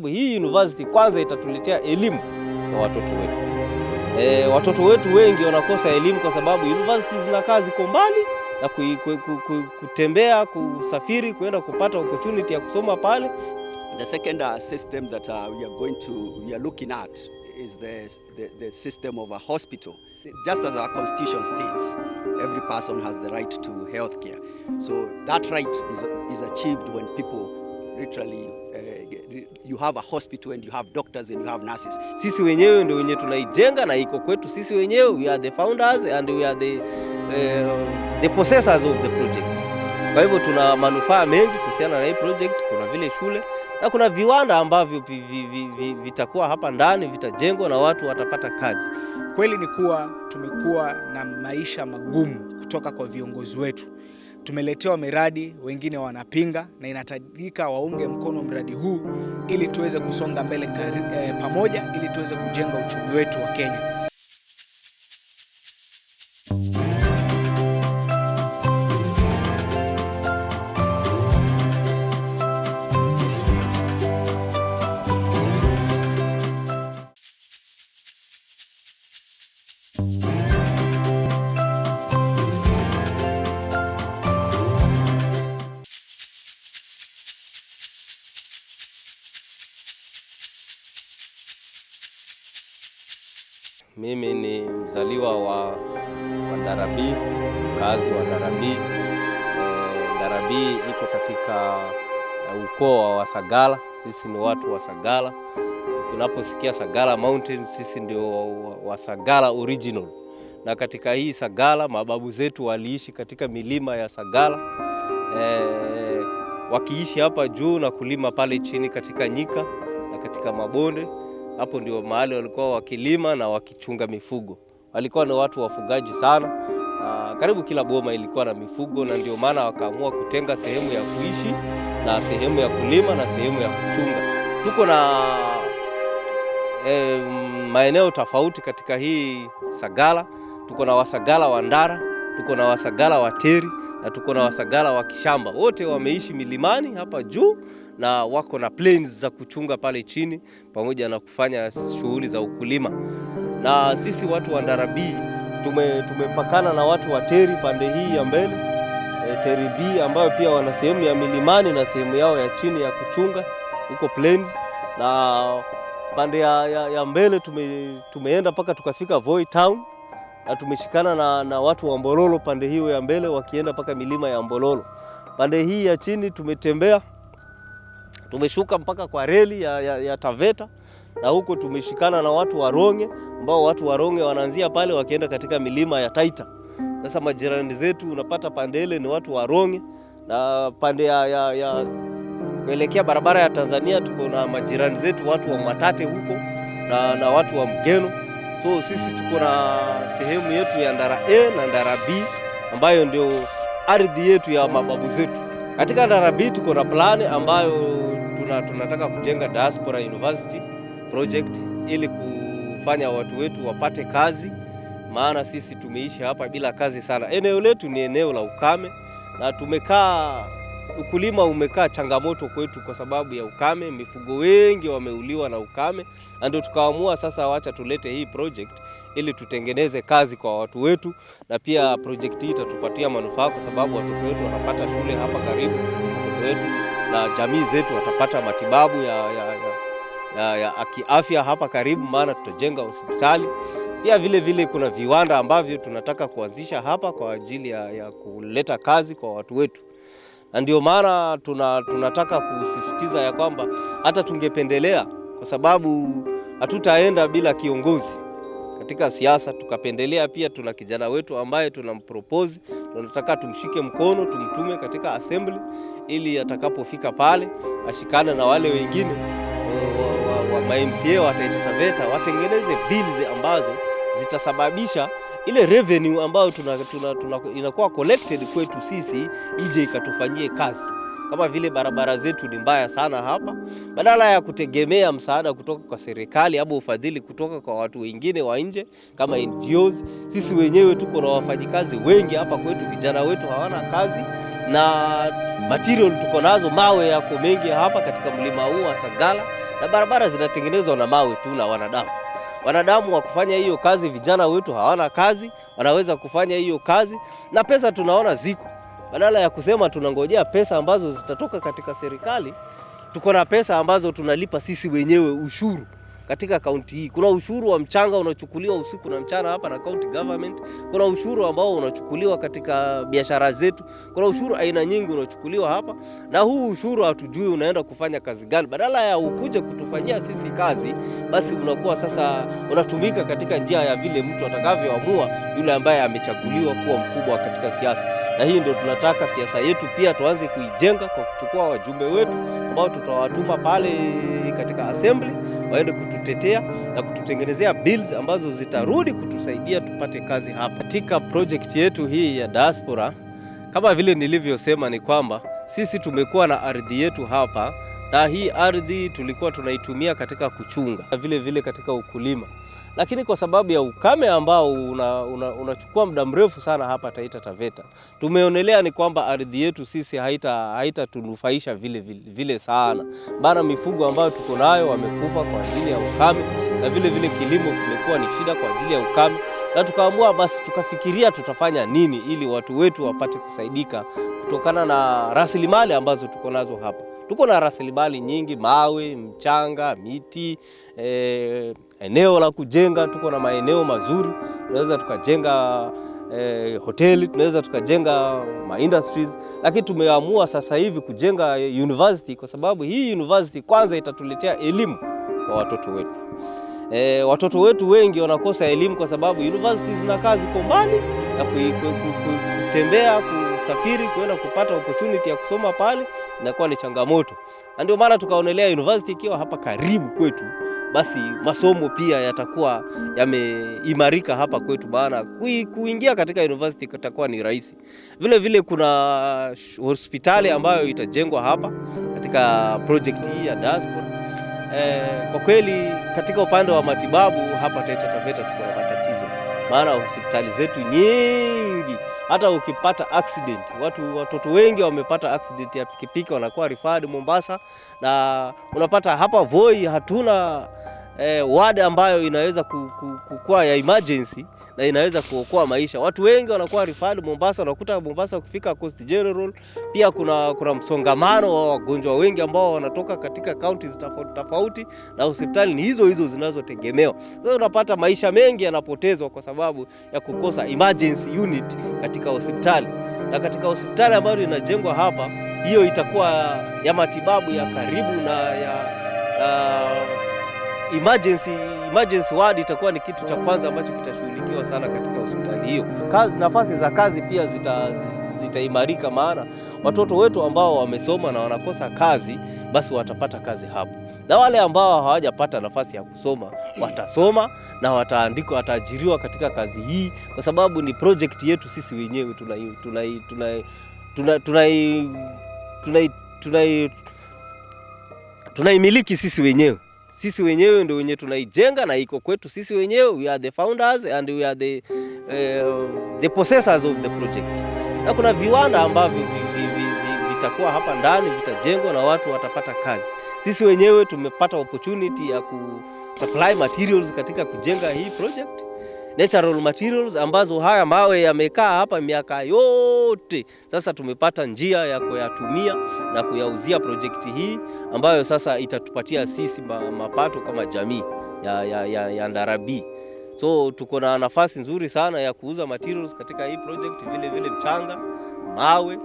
Hii university kwanza itatuletea elimu kwa watoto wetu. Watoto wetu wengi wanakosa elimu kwa sababu universities zinakaa ziko mbali na kutembea, kusafiri, kwenda kupata opportunity ya kusoma pale. The second system that we are looking at is the system of a hospital. Just as our constitution states, every person has the right to health care. So that right is achieved when people literally you have a hospital and you have doctors and you have nurses. Sisi wenyewe ndio wenye tunaijenga na iko kwetu sisi wenyewe. We are the founders and we are the possessors of the project. Kwa hivyo tuna manufaa mengi kuhusiana na hii project. Kuna vile shule na kuna viwanda ambavyo vitakuwa hapa ndani, vitajengwa na watu watapata kazi. Kweli ni kuwa tumekuwa na maisha magumu kutoka kwa viongozi wetu. Tumeletewa miradi, wengine wanapinga, na inahitajika waunge mkono mradi huu ili tuweze kusonga mbele pamoja, ili tuweze kujenga uchumi wetu wa Kenya. Mimi ni mzaliwa wa Ndara, mkazi wa Ndara. Ndara iko katika ukoo wa Wasagala. Sisi ni watu wa Sagala. Tunaposikia Sagala Mountains, sisi ndio Wasagala original. Na katika hii Sagala mababu zetu waliishi katika milima ya Sagala, wakiishi hapa juu na kulima pale chini katika nyika na katika mabonde. Hapo ndio mahali walikuwa wakilima na wakichunga mifugo. Walikuwa ni watu wafugaji sana. Karibu kila boma ilikuwa na mifugo, na ndio maana wakaamua kutenga sehemu ya kuishi na sehemu ya kulima na sehemu ya kuchunga. Tuko na maeneo tofauti katika hii Sagala. Tuko na Wasagala wa Ndara, tuko na Wasagala wa Teri, na tuko na Wasagala wa Kishamba. Wote wameishi milimani hapa juu na wako na plains za kuchunga pale chini pamoja na kufanya shughuli za ukulima. Na sisi watu wa Ndara tumepakana na watu wa Teri pande hii ya mbele, Teri B, ambayo pia wana sehemu ya milimani na sehemu yao ya chini ya kuchunga huko plains. Na pande ya mbele tumeenda mpaka tukafika Voi Town, na tumeshikana na watu wa Mbololo pande hiyo ya mbele wakienda mpaka milima ya Mbololo. Pande hii ya chini tumetembea, tumeshuka mpaka kwa reli ya Taveta, na huko tumeshikana na watu wa Ronge, ambao watu wa Ronge wanaanzia pale wakienda katika milima ya Taita. Sasa majirani zetu unapata pande ile ni watu wa Ronge, na pande ya kuelekea barabara ya Tanzania tuko na majirani zetu watu wa Matate huko na watu wa Mgeno. So sisi tuko na sehemu yetu ya Ndara A na Ndara B ambayo ndio ardhi yetu ya mababu zetu. Katika Ndara B tuko na plani ambayo tunataka kujenga Diaspora University project ili kufanya watu wetu wapate kazi, maana sisi tumeishi hapa bila kazi sana. Eneo letu ni eneo la ukame, na ukulima umekaa changamoto kwetu kwa sababu ya ukame. Mifugo wengi wameuliwa na ukame, ndio tukaamua sasa wacha tulete hii project ili tutengeneze kazi kwa watu wetu, na pia project hii itatupatia manufaa kwa sababu watoto wetu wanapata shule hapa karibu, watoto wetu na jamii zetu watapata matibabu ya kiafya hapa karibu, maana tutajenga hospitali. Pia vile kuna viwanda ambavyo tunataka kuanzisha hapa kwa ajili ya kuleta kazi kwa watu wetu. Na ndio maana tunataka kusisitiza ya kwamba hata tungependelea, kwa sababu hatutaenda bila kiongozi katika siasa, tukapendelea pia tuna kijana wetu ambaye tunampropose, tunataka tumshike mkono, tumtume katika assembly ili atakapofika pale ashikane na wale wengine wa MCA wa Taita Taveta watengeneze bills ambazo zitasababisha ile revenue ambayo inakuwa collected kwetu sisi ije ikatufanyie kazi. Kama vile barabara zetu ni mbaya sana hapa, badala ya kutegemea msaada kutoka kwa serikali au ufadhili kutoka kwa watu wengine wa nje kama NGOs, sisi wenyewe tuko na wafanyikazi wengi hapa kwetu, vijana wetu hawana kazi, na material tuko nazo, mawe yako mengi hapa katika mlima huu wa Sagala, na barabara zinatengenezwa na mawe tu na wanadamu. Wanadamu wa kufanya hiyo kazi, vijana wetu hawana kazi, wanaweza kufanya hiyo kazi na pesa tunaona ziko. Badala ya kusema tunangojea pesa ambazo zitatoka katika serikali, tuko na pesa ambazo tunalipa sisi wenyewe ushuru. Katika kaunti hii kuna ushuru wa mchanga unachukuliwa usiku na mchana hapa na county government. Kuna ushuru ambao unachukuliwa katika biashara zetu. Kuna ushuru aina nyingi unachukuliwa hapa, na huu ushuru hatujui unaenda kufanya kazi gani. Badala ya ukuje kutufanyia sisi kazi, basi unakuwa sasa unatumika katika njia ya vile mtu atakavyoamua yule ambaye amechaguliwa kuwa mkubwa katika siasa. Na hii ndio tunataka siasa yetu pia tuanze kuijenga kwa kuchukua wajumbe wetu ambao tutawatuma pale katika assembly waende kututetea na kututengenezea bills ambazo zitarudi kutusaidia tupate kazi hapa. Katika project yetu hii ya Diaspora, kama vile nilivyosema, ni kwamba sisi tumekuwa na ardhi yetu hapa, na hii ardhi tulikuwa tunaitumia katika kuchunga, vile vile katika ukulima. Lakini kwa sababu ya ukame ambao unachukua muda mrefu sana hapa Taita Taveta, tumeonelea ni kwamba ardhi yetu sisi haitatunufaisha vile sana. Bana mifugo ambayo tuko nayo wamekufa kwa ajili ya ukame, na vile vile kilimo kimekuwa ni shida kwa ajili ya ukame. Na tukaamua basi tukafikiria tutafanya nini ili watu wetu wapate kusaidika kutokana na rasilimali ambazo tuko nazo hapa. Tuko na rasilimali nyingi: mawe, mchanga, miti, eneo la kujenga. Tuko na maeneo mazuri, tunaweza tukajenga hoteli, tunaweza tukajenga industries. Lakini tumeamua sasa hivi kujenga university, kwa sababu hii university kwanza itatuletea elimu kwa watoto wetu. Watoto wetu wengi wanakosa elimu kwa sababu universities zinakaa ziko mbali, na kutembea, kusafiri kwenda kupata opportunity ya kusoma pale inakuwa ni changamoto. Na ndio maana tukaonelea university ikiwa hapa karibu kwetu, basi masomo pia yatakuwa yameimarika hapa kwetu, maana kuingia katika university kutakuwa ni rahisi. Vile vile kuna hospitali ambayo itajengwa hapa katika project hii ya Diaspora. Kwa kweli katika upande wa matibabu hapa Taita Taveta tuko na matatizo, maana hospitali zetu nyingi, hata ukipata accident, watoto wengi wamepata accident ya pikipiki wanakuwa referred Mombasa, na unapata hapa Voi hatuna ward ambayo inaweza kukua ya emergency na inaweza kuokoa maisha. Watu wengi wanakuwa referred Mombasa, unakuta Mombasa kufika Coast General. Pia kuna msongamano wa wagonjwa wengi ambao wanatoka katika counties tofauti, na hospitali ni hizo zinazotegemewa. Sasa unapata maisha mengi yanapotezwa kwa sababu ya kukosa emergency unit katika hospitali. Na katika hospitali ambayo inajengwa hapa, hiyo itakuwa ya matibabu ya karibu na ya emergency ward itakuwa ni kitu cha kwanza ambacho kitashughulikiwa sana katika hospitali hiyo. Nafasi za kazi pia zitaimarika, maana watoto wetu ambao wamesoma na wanakosa kazi, basi watapata kazi hapo. Na wale ambao hawajapata nafasi ya kusoma watasoma na wataajiriwa katika kazi hii, kwa sababu ni project yetu sisi wenyewe tunaimiliki sisi wenyewe. Sisi wenyewe ndio wenye tunaijenga na iko kwetu sisi wenyewe. We are the founders and we are the possessors of the project. Na kuna viwanda ambavyo vitakuwa hapa ndani, vitajengwa na watu watapata kazi. Sisi wenyewe tumepata opportunity ya supply materials katika kujenga hii project. Natural materials ambazo haya mawe yamekaa hapa miaka yote. Sasa tumepata njia ya kuyatumia na kuyauzia projekti hii, ambayo sasa itatupatia sisi mapato kama jamii ya Ndara B. So tuko na nafasi nzuri sana ya kuuza materials katika hii project, vile vile mchanga, mawe,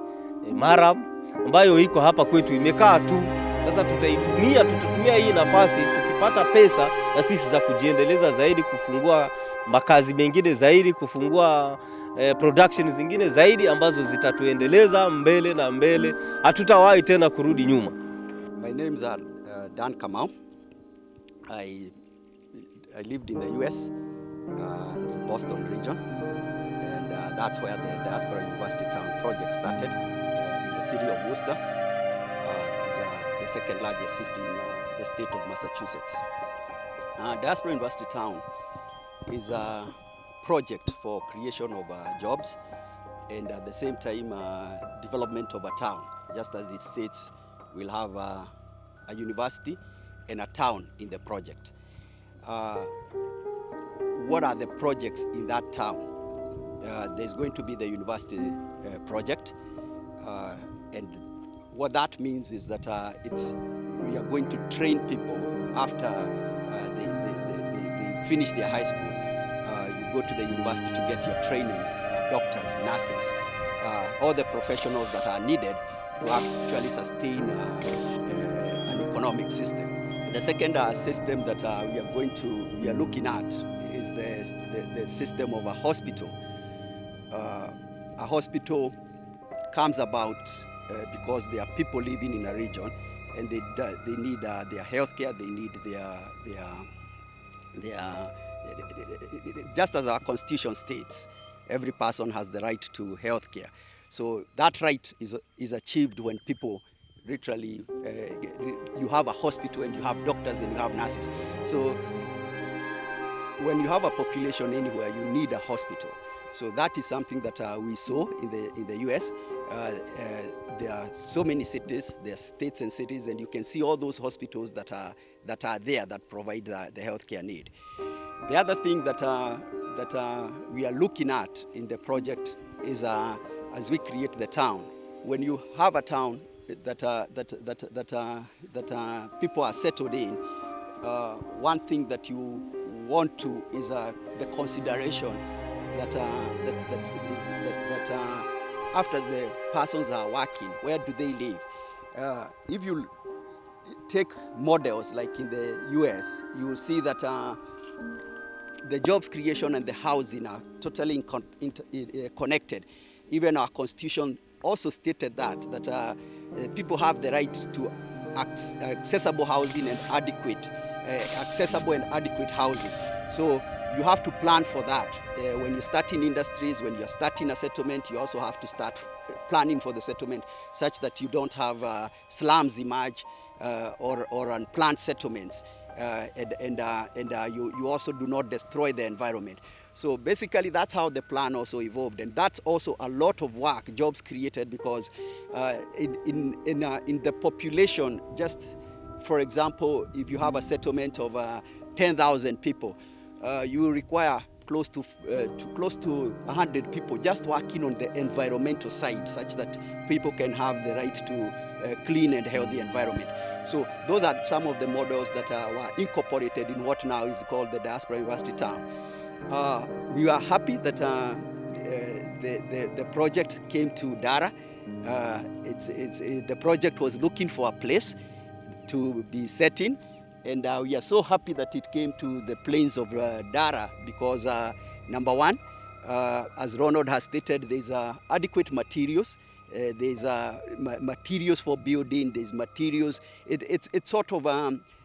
maram ambayo iko hapa kwetu imekaa tu. Sasa tutatumia hii nafasi tukipata pesa na sisi za kujiendeleza zaidi, kufungua makazi mengine zaidi, kufungua production zingine zaidi ambazo zitatuendeleza mbele na mbele. Hatutawahi tena kurudi nyuma. My name's Dan Kamau. I lived in the US in Boston region, and that's where the Diaspora University Town project started in the city of Worcester, the second largest city in the state of Massachusetts. Diaspora University Town is a project for creation of jobs and at the same time development of a town. Just as it states, we'll have a university and a town in the project. What are the projects in that town? There's going to be the university project, and what that means is that we are going to train people after they finish their high school. You go to the university to get your training, doctors, nurses, all the professionals that are needed to actually sustain an economic system. The second system that we are looking at is the system of a hospital. A hospital comes about because there are people living in a region, and they need their health care, they need just as our constitution states, every person has the right to health care. So that right is achieved when people literally, you have a hospital and you have doctors and you have nurses. So when you have a population anywhere, you need a hospital. So that is something that we saw in the US. There are so many cities, there are states and cities, and you can see all those hospitals that are there that provide the healthcare need. The other thing that we are looking at in the project is as we create the town. When you have a town that people are settled in, one thing that you want to is the consideration that after the persons are working, where do they live? If you take models like in the US, you will see that the jobs creation and the housing are totally connected. Even our constitution also stated that people have the right to accessible housing and accessible and adequate housing. So you have to plan for that. When you start in industries, when you're starting a settlement, you also have to start planning for the settlement such that you don't have slums emerge or unplanned settlements. You also do not destroy the environment. So basically that's how the plan also evolved, and that's also a lot of work, jobs created, because in the population, just for example, if you have a settlement of 10,000 people, you require close to 100 people just working on the environmental side, such that people can have the right to clean and healthy environment. So those are some of the models that were incorporated in what now is called the Diaspora University Town. We are happy that the project came to Ndara. The project was looking for a place to be set in, and we are so happy that it came to the plains of Ndara because, number one, as Ronald has stated, there's adequate materials. There's materials for building, there's materials. It's sort of,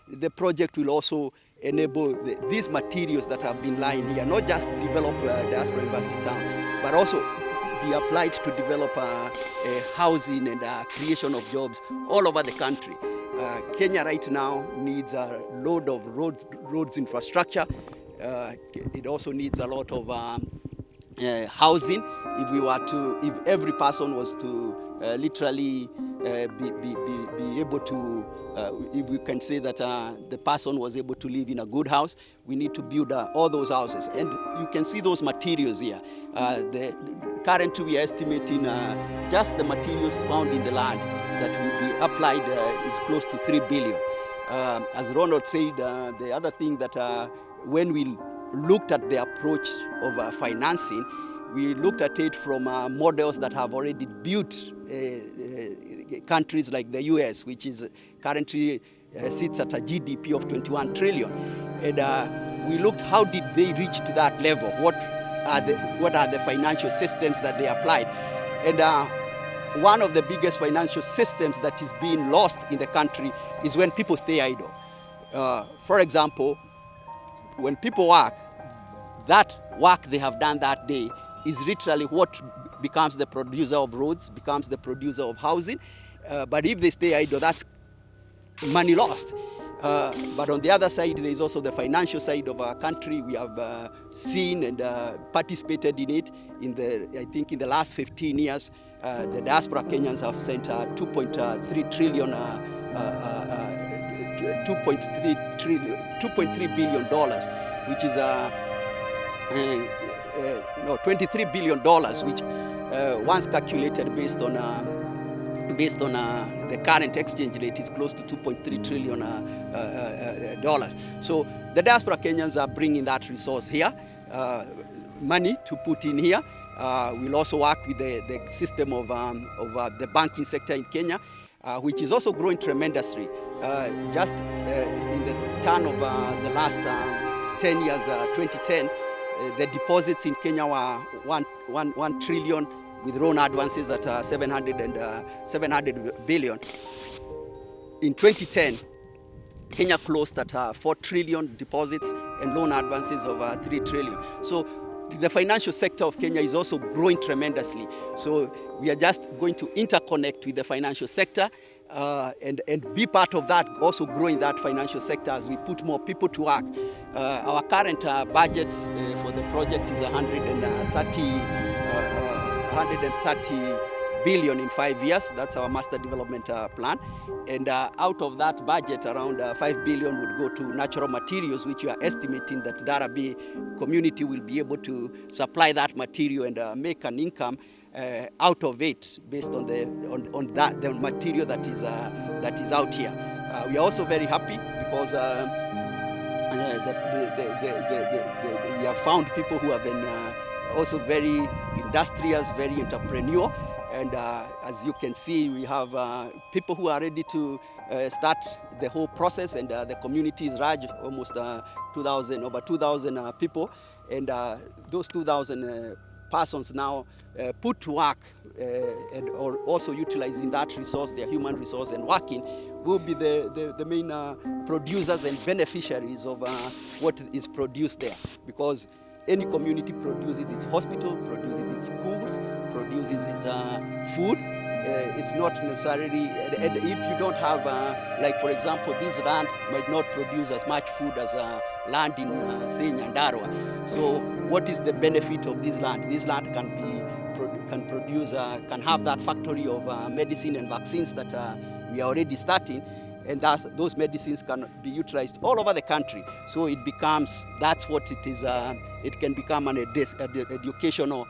the project will also enable these materials that have been lying here, not just develop Diaspora University Town, but also be applied to develop housing and creation of jobs all over the country. Kenya right now needs a load of roads infrastructure. It also needs a lot of housing. If every person was to literally be able to, if we can say that the person was able to live in a good house, we need to build all those houses. And you can see those materials here. Currently we are estimating just the materials found in the land that will be applied is close to 3 billion. As Ronald said, the other thing that when we looked at the approach of financing, we looked at it from models that have already built countries like the US, which is currently sits at a GDP of 21 trillion. And we looked, how did they reach to that level? What are the financial systems that they applied? And one of the biggest financial systems that is being lost in the country is when people stay idle. For example, when people work, that work they have done that day is literally what becomes the producer of roads, becomes the producer of housing. But if they stay idle, that's money lost. But on the other side, there is also the financial side of our country. We have seen and participated in it. I think in the last 15 years, the diaspora Kenyans have sent 2.3 trillion $2.3 billion, which is $23 billion, which once calculated based on the current exchange rate is close to $2.3 trillion. So the diaspora Kenyans are bringing that resource here, money to put in here. We'll also work with the system of the banking sector in Kenya, which is also growing tremendously. Just in the turn of the last 10 years, 2010, the deposits in Kenya were 1 trillion with loan advances at 700 billion. In 2010, Kenya closed at 4 trillion deposits and loan advances of 3 trillion. So the financial sector of Kenya is also growing tremendously. So we are just going to interconnect with the financial sector and be part of that, also growing that financial sector as we put more people to work. Our current budget for the project is 130 billion in 5 years. That's our master development plan. And out of that budget, around 5 billion would go to natural materials, which we are estimating that Ndara community will be able to supply that material and make an income out of it based on the material that is out here. We are also very happy because we have found people who have been also very industrious, very entrepreneurial. And as you can see, we have people who are ready to start the whole process, and the community is large, almost over 2,000 people. And those 2,000 persons now put to work and also utilizing that resource, their human resource, and working will be the main producers and beneficiaries of what is produced there. Because any community produces its hospital, produces its schools, produces its food. It's not necessarily, and if you don't have, like for example, this land might not produce as much food as land in, say, Ndara. So what is the benefit of this land? This land can have that factory of medicine and vaccines that we are already starting, and those medicines can be utilized all over the country. So it becomes, that's what it is, it can become an educational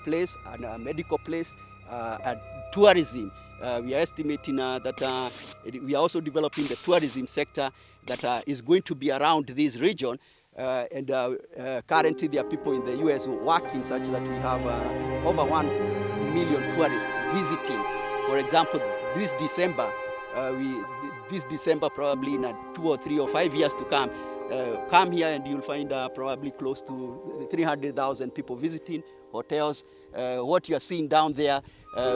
place, and a medical place, and tourism. We are estimating that we are also developing the tourism sector that is going to be around this region. And currently there are people in the US working such that we have over 1 million tourists visiting. For example, this December, probably in 2 or 3 or 5 years to come here and you'll find probably close to 300,000 people visiting hotels. What you are seeing down there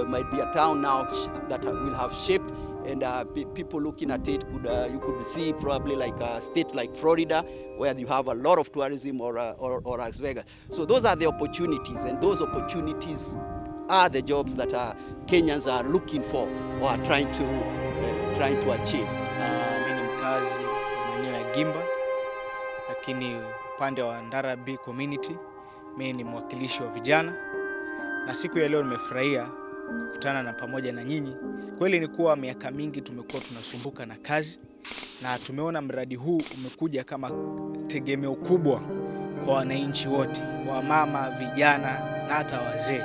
might be a town now that will have shaped, and people looking at it you could see probably like a state like Florida, where you have a lot of tourism, or Las Vegas. So those are the opportunities, and those opportunities are the jobs that Kenyans are looking for or are trying to achieve. Mimi ni mkazi wa maeneo ya Gimba, lakini upande wa Ndara B community mimi ni mwakilishi wa vijana, na siku ya leo nimefurahia kukutana na pamoja na nyinyi. Kweli ni kuwa miaka mingi tumekuwa tunasumbuka na kazi, na tumeona mradi huu umekuja kama tegemeo kubwa kwa wananchi wote, wa mama, vijana na hata wazee.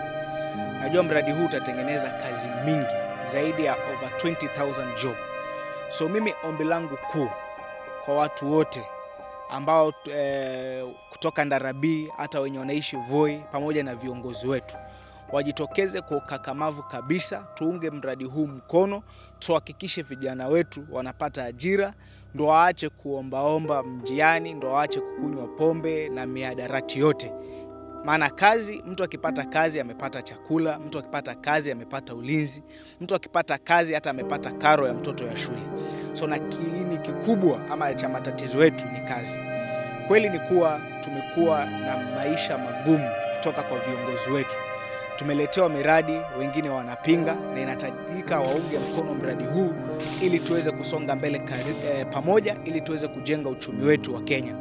Najua mradi huu utatengeneza kazi mingi zaidi ya over 20,000 job. So mimi ombi langu kuu kwa watu wote ambao kutoka Ndara B, hata wenye wanaishi Voi, pamoja na viongozi wetu, wajitokeze kwa ukakamavu kabisa, tuunge mradi huu mkono, tuhakikishe vijana wetu wanapata ajira, ndo waache kuombaomba mjiani, ndo waache kukunywa pombe na mihadarati yote. Maana kazi, mtu akipata kazi amepata chakula, mtu akipata kazi amepata ulinzi, mtu akipata kazi hata amepata karo ya mtoto ya shule. So na kiini kikubwa ama cha matatizo yetu ni kazi. Kweli ni kuwa tumekuwa na maisha magumu kutoka kwa viongozi wetu. Tumeletewa miradi, wengine wanapinga, na inahitajika waunge mkono mradi huu ili tuweze kusonga mbele pamoja, ili tuweze kujenga uchumi wetu wa Kenya.